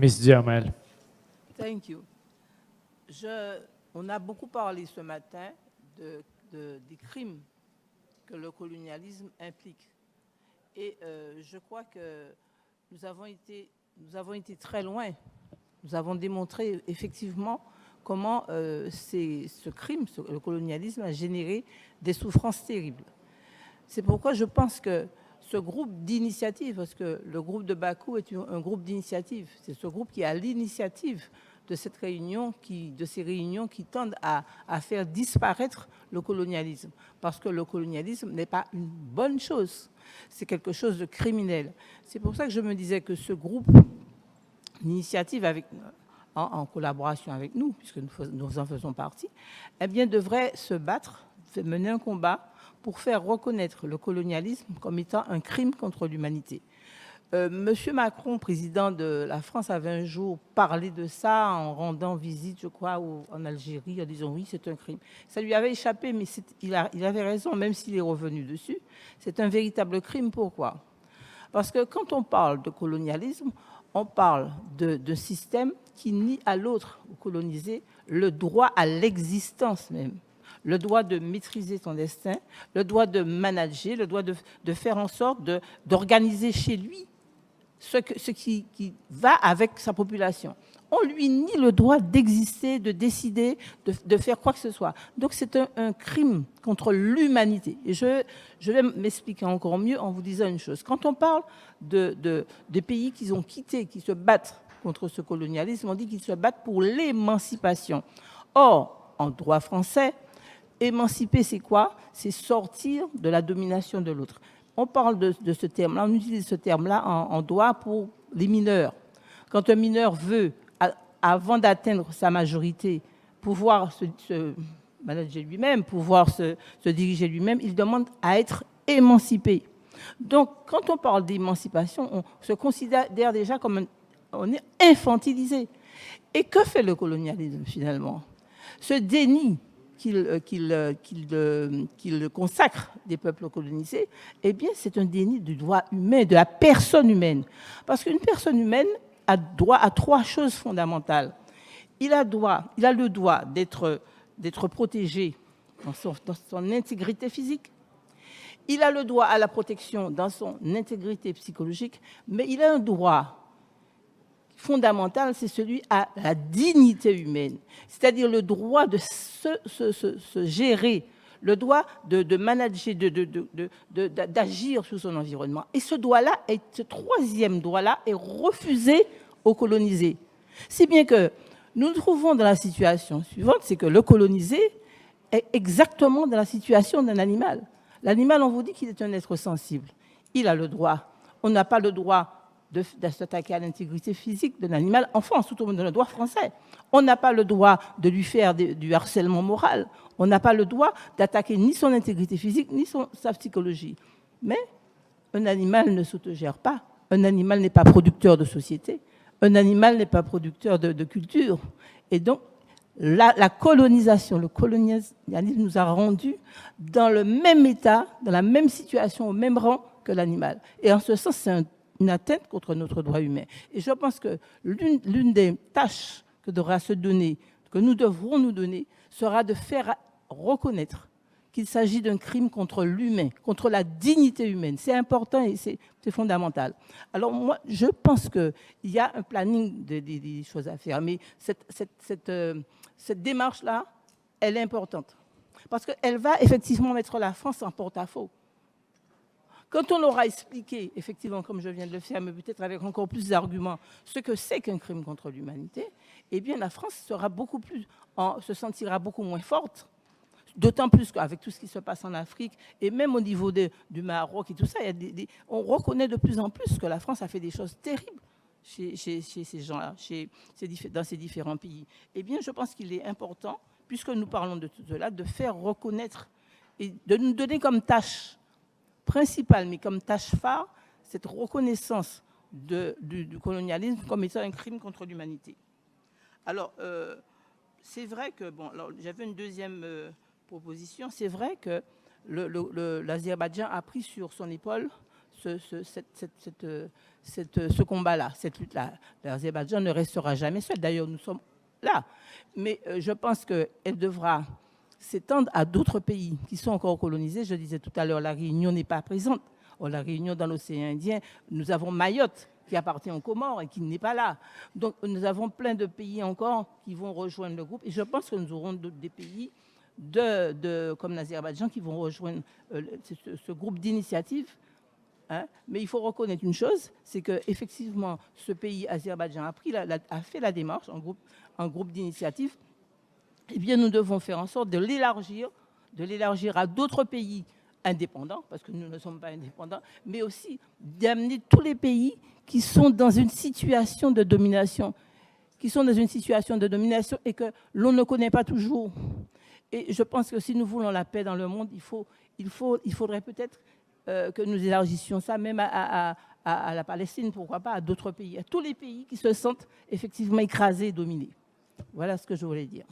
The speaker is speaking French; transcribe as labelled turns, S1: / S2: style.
S1: Miss Djamel.
S2: Thank you. On a beaucoup parlé ce matin des crimes que le colonialisme implique. Et je crois que nous avons été très loin. Nous avons démontré effectivement comment ce crime, le colonialisme, a généré des souffrances terribles. C'est pourquoi je pense que ce groupe d'initiative, parce que le groupe de Bakou est un groupe d'initiative, c'est ce groupe qui est à l'initiative de ces réunions qui tendent à faire disparaître le colonialisme. Parce que le colonialisme n'est pas une bonne chose, c'est quelque chose de criminel. C'est pour ça que je me disais que ce groupe d'initiative, en collaboration avec nous, puisque nous en faisons partie, eh bien, devrait se battre, mener un combat pour faire reconnaître le colonialisme comme étant un crime contre l'humanité. Monsieur Macron, président de la France, avait un jour parlé de ça en rendant visite, je crois, en Algérie, en disant oui, c'est un crime. Ça lui avait échappé, mais il avait raison, même s'il est revenu dessus. C'est un véritable crime. Pourquoi ? Parce que quand on parle de colonialisme, on parle de système qui nie à l'autre colonisé le droit à l'existence même, le droit de maîtriser son destin, le droit de manager, le droit de faire en sorte d'organiser chez lui ce qui va avec sa population. On lui nie le droit d'exister, de décider, de faire quoi que ce soit. Donc c'est un crime contre l'humanité. Et je vais m'expliquer encore mieux en vous disant une chose. Quand on parle des pays qu'ils ont quittés, qui se battent contre ce colonialisme, on dit qu'ils se battent pour l'émancipation. Or, en droit français, émanciper, c'est quoi? C'est sortir de la domination de l'autre. On parle de ce terme-là, on utilise ce terme-là en droit pour les mineurs. Quand un mineur veut, avant d'atteindre sa majorité, pouvoir se manager lui-même, pouvoir se diriger lui-même, il demande à être émancipé. Donc, quand on parle d'émancipation, on se considère déjà comme on est infantilisé. Et que fait le colonialisme finalement? Ce déni qu'il consacre des peuples colonisés, eh bien, c'est un déni du droit humain, de la personne humaine. Parce qu'une personne humaine a droit à trois choses fondamentales. Il a le droit d'être protégé dans son intégrité physique. Il a le droit à la protection dans son intégrité psychologique, mais il a un droit fondamental, c'est celui à la dignité humaine, c'est-à-dire le droit de se gérer, le droit de manager, d'agir sur son environnement. Et ce troisième droit-là est refusé aux colonisés. Si bien que nous nous trouvons dans la situation suivante, c'est que le colonisé est exactement dans la situation d'un animal. L'animal, on vous dit qu'il est un être sensible. Il a le droit. On n'a pas le droit de s'attaquer à l'intégrité physique d'un animal en France, tout au monde dans le droit français. On n'a pas le droit de lui faire du harcèlement moral. On n'a pas le droit d'attaquer ni son intégrité physique, ni sa psychologie. Mais un animal ne s'autogère pas. Un animal n'est pas producteur de société. Un animal n'est pas producteur de culture. Et donc, la colonisation, le colonialisme nous a rendus dans le même état, dans la même situation, au même rang que l'animal. Et en ce sens, c'est une atteinte contre notre droit humain. Et je pense que l'une des tâches que nous devrons nous donner, sera de faire reconnaître qu'il s'agit d'un crime contre l'humain, contre la dignité humaine. C'est important et c'est fondamental. Alors moi, je pense qu'il y a un planning des choses à faire, mais cette démarche-là, elle est importante. Parce qu'elle va effectivement mettre la France en porte-à-faux. Quand on aura expliqué, effectivement, comme je viens de le faire, mais peut-être avec encore plus d'arguments, ce que c'est qu'un crime contre l'humanité, eh bien la France se sentira beaucoup moins forte. D'autant plus qu'avec tout ce qui se passe en Afrique, et même au niveau du Maroc et tout ça, on reconnaît de plus en plus que la France a fait des choses terribles chez ces gens-là, dans ces différents pays. Eh bien, je pense qu'il est important, puisque nous parlons de tout cela, de faire reconnaître et de nous donner comme tâche principale, mais comme tâche phare, cette reconnaissance du colonialisme comme étant un crime contre l'humanité. Alors, c'est vrai que, j'avais une deuxième proposition. C'est vrai que l'Azerbaïdjan a pris sur son épaule ce combat-là, cette lutte-là. L'Azerbaïdjan ne restera jamais seul. D'ailleurs, nous sommes là. Mais je pense qu'elle devra s'étendre à d'autres pays qui sont encore colonisés. Je disais tout à l'heure, la Réunion n'est pas présente. La Réunion dans l'océan Indien, nous avons Mayotte qui appartient aux Comores et qui n'est pas là. Donc nous avons plein de pays encore qui vont rejoindre le groupe. Et je pense que nous aurons des pays comme l'Azerbaïdjan qui vont rejoindre ce groupe d'initiative. Hein. Mais il faut reconnaître une chose, c'est qu'effectivement, ce pays, Azerbaïdjan, a fait la démarche en groupe d'initiative. Eh bien, nous devons faire en sorte de l'élargir à d'autres pays indépendants, parce que nous ne sommes pas indépendants, mais aussi d'amener tous les pays qui sont dans une situation de domination, et que l'on ne connaît pas toujours. Et je pense que si nous voulons la paix dans le monde, il faudrait peut-être que nous élargissions ça même à la Palestine, pourquoi pas, à d'autres pays, à tous les pays qui se sentent effectivement écrasés et dominés. Voilà ce que je voulais dire.